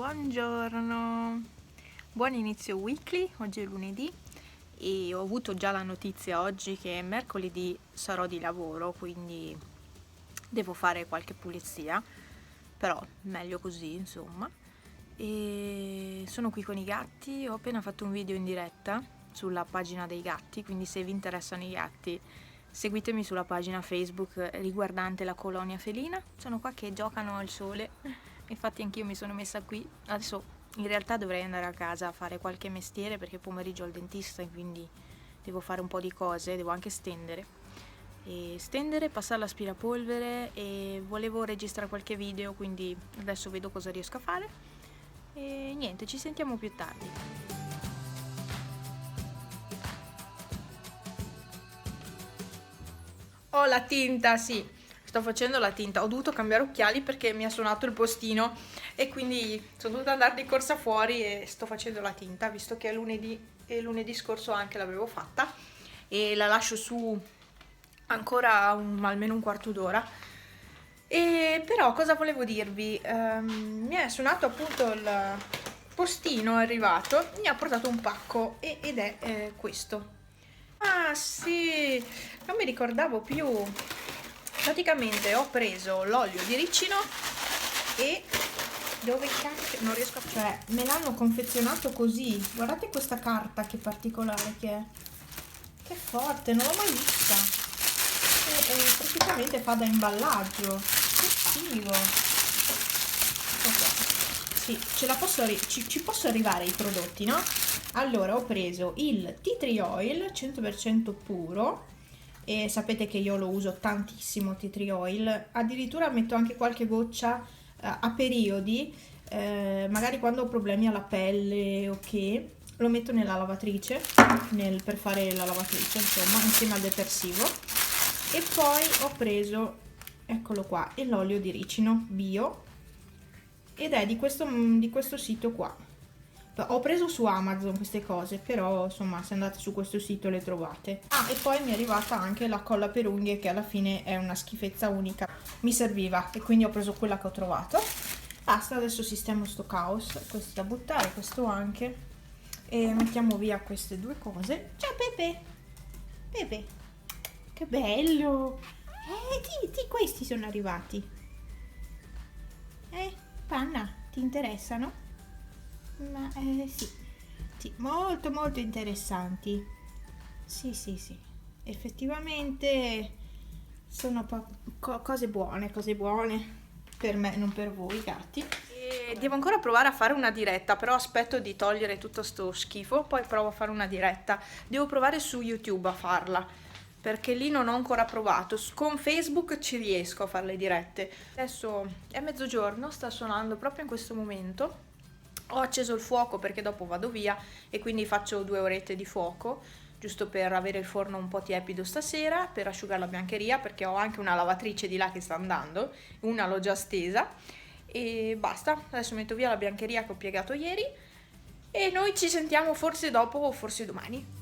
Buongiorno, buon inizio weekly, oggi è lunedì e ho avuto già la notizia oggi che mercoledì sarò di lavoro, quindi devo fare qualche pulizia, però meglio così insomma. E sono qui con i gatti, ho appena fatto un video in diretta sulla pagina dei gatti, quindi se vi interessano i gatti seguitemi sulla pagina Facebook riguardante la colonia felina. Sono qua che giocano al sole, infatti anch'io mi sono messa qui. Adesso in realtà dovrei andare a casa a fare qualche mestiere perché pomeriggio ho il dentista e quindi devo fare un po' di cose, devo anche stendere, passare l'aspirapolvere e volevo registrare qualche video, quindi adesso vedo cosa riesco a fare e niente, ci sentiamo più tardi. Ho la tinta, sì, sto facendo la tinta. Ho dovuto cambiare occhiali perché mi ha suonato il postino e quindi sono dovuta andare di corsa fuori e sto facendo la tinta, visto che è lunedì e lunedì scorso anche l'avevo fatta e la lascio su ancora almeno un quarto d'ora. E però cosa volevo dirvi? Mi è suonato appunto il postino, è arrivato, mi ha portato un pacco ed è questo. Ah sì, non mi ricordavo più. Praticamente ho preso l'olio di ricino e dove cacchio non riesco a... Cioè, me l'hanno confezionato così. Guardate questa carta che particolare che è. Che forte, non l'ho mai vista. E praticamente fa da imballaggio. Che figo. Ok. Sì, ci posso arrivare i prodotti, no? Allora ho preso il tea tree oil 100% puro e sapete che io lo uso tantissimo tea tree oil, addirittura metto anche qualche goccia a periodi, magari quando ho problemi alla pelle o che lo metto nella lavatrice per fare la lavatrice insomma insieme al detersivo. E poi ho preso, eccolo qua, l'olio di ricino bio ed è di questo sito qua. Ho preso su Amazon queste cose, però insomma se andate su questo sito le trovate. Ah, e poi mi è arrivata anche la colla per unghie che alla fine è una schifezza unica. Mi serviva e quindi ho preso quella che ho trovato. Basta, adesso sistemo sto caos. Questo da buttare, questo anche. E mettiamo via queste due cose. Ciao Pepe! Pepe! Che bello! Questi sono arrivati. Panna, ti interessano? Ma sì, molto molto interessanti. Sì, effettivamente sono cose buone per me, non per voi gatti. E devo ancora provare a fare una diretta, però aspetto di togliere tutto sto schifo, poi provo a fare una diretta. Devo provare su YouTube a farla, perché lì non ho ancora provato. Con Facebook ci riesco a fare le dirette. Adesso è mezzogiorno, sta suonando proprio in questo momento. Ho acceso il fuoco perché dopo vado via e quindi faccio 2 orette di fuoco, giusto per avere il forno un po' tiepido stasera, per asciugare la biancheria, perché ho anche una lavatrice di là che sta andando, una l'ho già stesa e basta. Adesso metto via la biancheria che ho piegato ieri e noi ci sentiamo forse dopo o forse domani.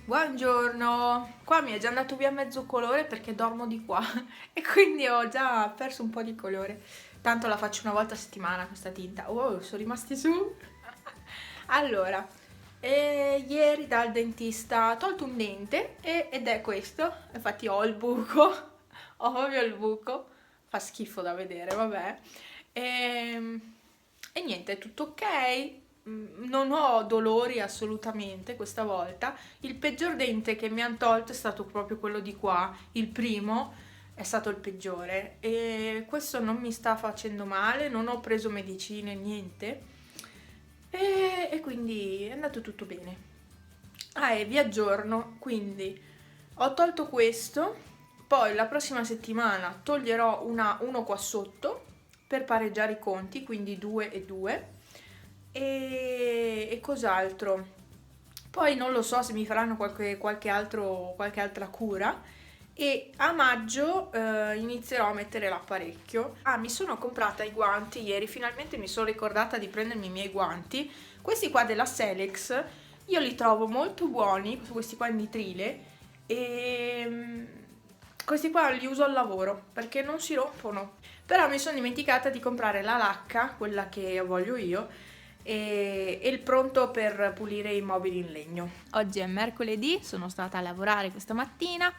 Buongiorno, qua mi è già andato via mezzo colore perché dormo di qua e quindi ho già perso un po' di colore. Tanto la faccio una volta a settimana questa tinta. Oh, sono rimasti su. Allora, ieri dal dentista ho tolto un dente ed è questo. Infatti ho il buco, ho proprio il buco. Fa schifo da vedere, vabbè. E niente, è tutto ok. Non ho dolori assolutamente questa volta. Il peggior dente che mi hanno tolto è stato proprio quello di qua, il primo è stato il peggiore e questo non mi sta facendo male, non ho preso medicine, niente e quindi è andato tutto bene. Ah, e vi aggiorno, quindi ho tolto questo, poi la prossima settimana toglierò uno qua sotto per pareggiare i conti, quindi 2 e 2 e cos'altro. Poi non lo so se mi faranno qualche altra cura. E a maggio inizierò a mettere l'apparecchio. Mi sono comprata i guanti ieri, finalmente mi sono ricordata di prendermi i miei guanti. Questi qua della Selex, io li trovo molto buoni, questi qua in nitrile, e questi qua li uso al lavoro perché non si rompono. Però mi sono dimenticata di comprare la lacca, quella che voglio io, e il pronto per pulire i mobili in legno. Oggi è mercoledì, sono stata a lavorare questa mattina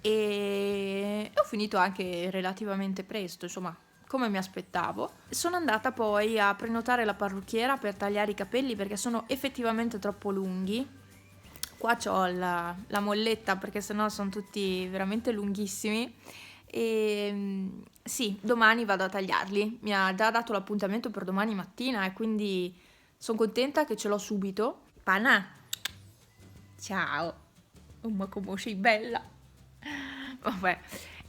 e ho finito anche relativamente presto, insomma, come mi aspettavo. Sono andata poi a prenotare la parrucchiera per tagliare i capelli perché sono effettivamente troppo lunghi. Qua c'ho la molletta perché sennò sono tutti veramente lunghissimi. E sì, domani vado a tagliarli. Mi ha già dato l'appuntamento per domani mattina e quindi sono contenta che ce l'ho subito. Pana, ciao, ma come sei bella. Vabbè,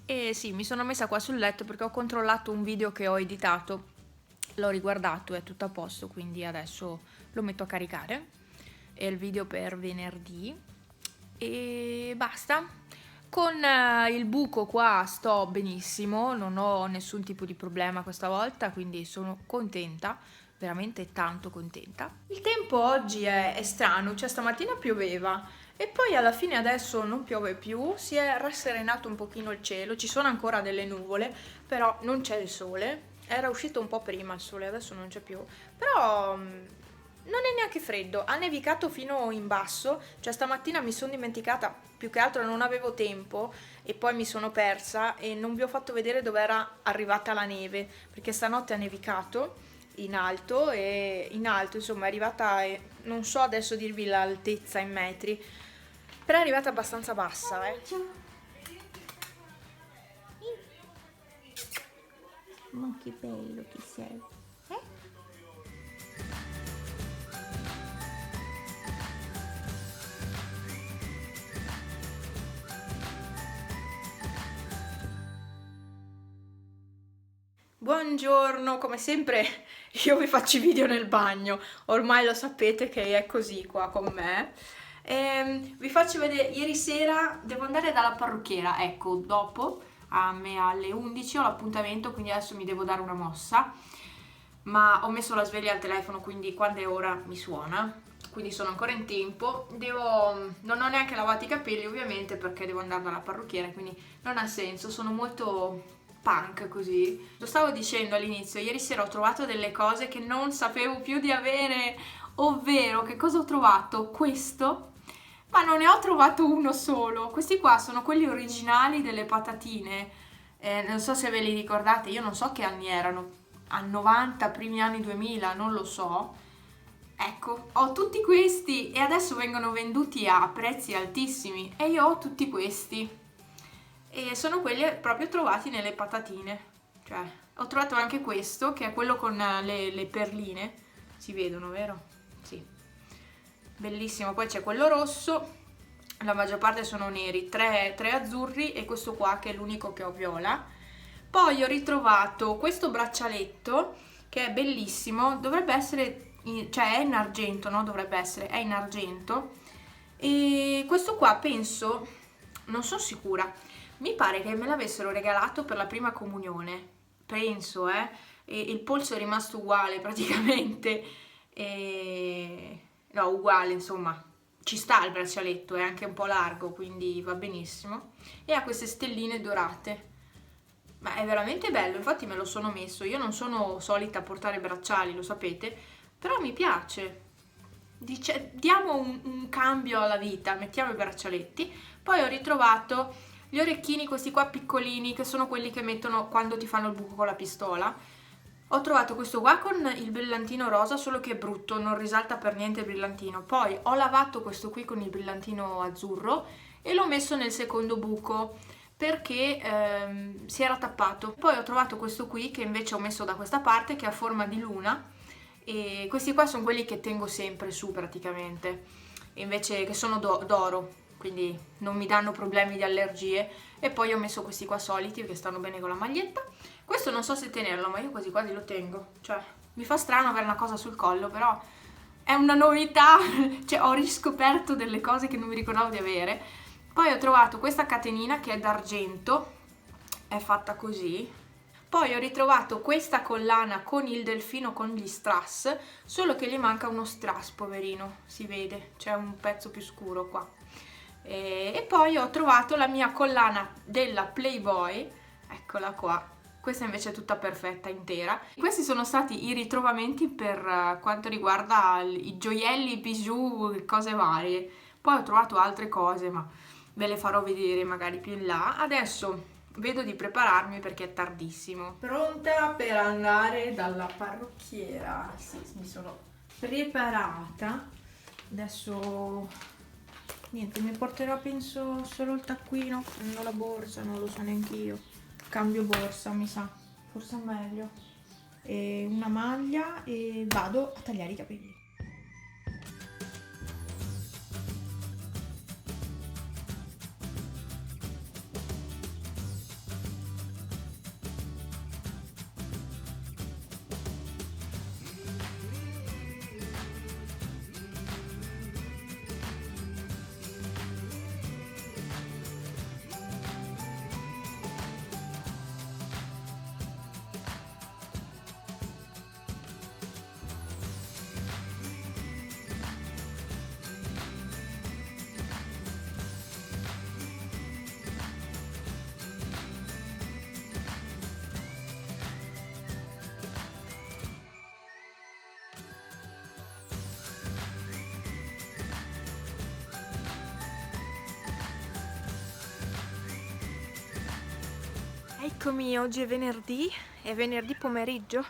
e sì, mi sono messa qua sul letto perché ho controllato un video che ho editato, l'ho riguardato, è tutto a posto, quindi adesso lo metto a caricare. È il video per venerdì e basta. Con il buco qua sto benissimo, non ho nessun tipo di problema questa volta, quindi sono contenta, veramente tanto contenta. Il tempo oggi è strano, cioè stamattina pioveva e poi alla fine adesso non piove più, si è rasserenato un pochino il cielo, ci sono ancora delle nuvole, però non c'è il sole. Era uscito un po' prima il sole, adesso non c'è più, però non è neanche freddo, ha nevicato fino in basso, cioè stamattina mi sono dimenticata, più che altro non avevo tempo e poi mi sono persa e non vi ho fatto vedere dove era arrivata la neve, perché stanotte ha nevicato in alto e in alto insomma è arrivata, non so adesso dirvi l'altezza in metri, però è arrivata abbastanza bassa. Ma che bello che sei. Buongiorno, come sempre io vi faccio i video nel bagno, ormai lo sapete che è così qua con me. Vi faccio vedere, ieri sera devo andare dalla parrucchiera, ecco, dopo a me alle 11 ho l'appuntamento, quindi adesso mi devo dare una mossa, ma ho messo la sveglia al telefono, quindi quando è ora mi suona, quindi sono ancora in tempo. Non ho neanche lavato i capelli ovviamente perché devo andare dalla parrucchiera, quindi non ha senso, sono molto punk così. Lo stavo dicendo all'inizio, ieri sera ho trovato delle cose che non sapevo più di avere, ovvero che cosa ho trovato? Questo, ma non ne ho trovato uno solo. Questi qua sono quelli originali delle patatine, non so se ve li ricordate, io non so che anni erano, anni 90, primi anni 2000, non lo so. Ecco, ho tutti questi e adesso vengono venduti a prezzi altissimi e io ho tutti questi. E sono quelli proprio trovati nelle patatine. Cioè, ho trovato anche questo, che è quello con le perline. Si vedono, vero? Sì. Bellissimo. Poi c'è quello rosso. La maggior parte sono neri. Tre azzurri e questo qua che è l'unico che ho viola. Poi ho ritrovato questo braccialetto che è bellissimo. Dovrebbe essere, cioè è in argento, no? Dovrebbe essere, è in argento. E questo qua penso, non sono sicura, mi pare che me l'avessero regalato per la prima comunione, penso, e il polso è rimasto uguale praticamente, no, uguale, insomma, ci sta il braccialetto, è anche un po' largo, quindi va benissimo, e ha queste stelline dorate, ma è veramente bello, infatti me lo sono messo, io non sono solita portare bracciali, lo sapete, però mi piace. Diamo un cambio alla vita, mettiamo i braccialetti. Poi ho ritrovato gli orecchini, questi qua piccolini, che sono quelli che mettono quando ti fanno il buco con la pistola. Ho trovato questo qua con il brillantino rosa, solo che è brutto, non risalta per niente il brillantino. Poi ho lavato questo qui con il brillantino azzurro e l'ho messo nel secondo buco perché si era tappato. Poi ho trovato questo qui che invece ho messo da questa parte, che ha forma di luna, e questi qua sono quelli che tengo sempre su praticamente, invece che sono d'oro, quindi non mi danno problemi di allergie. E poi ho messo questi qua soliti che stanno bene con la maglietta. Questo non so se tenerlo, ma io quasi quasi lo tengo, cioè Mi fa strano avere una cosa sul collo, però è una novità, cioè ho riscoperto delle cose che non mi ricordavo di avere. Poi ho trovato questa catenina che è d'argento, è fatta così. Poi ho ritrovato questa collana con il delfino con gli strass, solo che gli manca uno strass, poverino, si vede, c'è un pezzo più scuro qua. E poi ho trovato la mia collana della Playboy, eccola qua. Questa invece è tutta perfetta, intera. Questi sono stati i ritrovamenti per quanto riguarda i gioielli, i bijou, cose varie. Poi ho trovato altre cose, ma ve le farò vedere magari più in là. Adesso vedo di prepararmi perché è tardissimo. Pronta per andare dalla parrucchiera. Sì, mi sono preparata. Adesso niente, mi porterò penso solo il taccuino, non la borsa, non lo so neanche io. Cambio borsa, mi sa, forse è meglio. E una maglia e vado a tagliare i capelli. Eccomi, oggi è venerdì pomeriggio.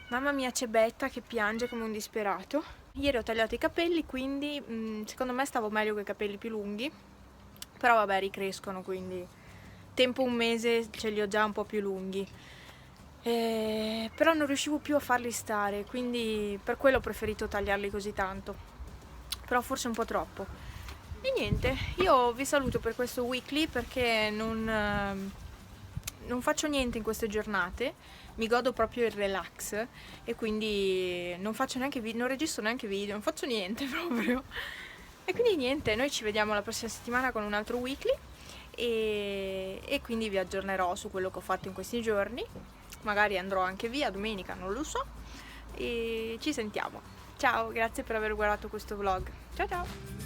Mamma mia, c'è Betta che piange come un disperato. Ieri ho tagliato i capelli, quindi secondo me stavo meglio con i capelli più lunghi. Però vabbè, ricrescono, quindi tempo un mese ce li ho già un po' più lunghi. Però non riuscivo più a farli stare, quindi per quello ho preferito tagliarli così tanto. Però forse un po' troppo. E niente, io vi saluto per questo weekly perché non faccio niente in queste giornate, mi godo proprio il relax e quindi non faccio neanche non registro neanche video, non faccio niente proprio. E quindi niente, noi ci vediamo la prossima settimana con un altro weekly e quindi vi aggiornerò su quello che ho fatto in questi giorni. Magari andrò anche via domenica, non lo so. E ci sentiamo. Ciao, grazie per aver guardato questo vlog. Ciao ciao!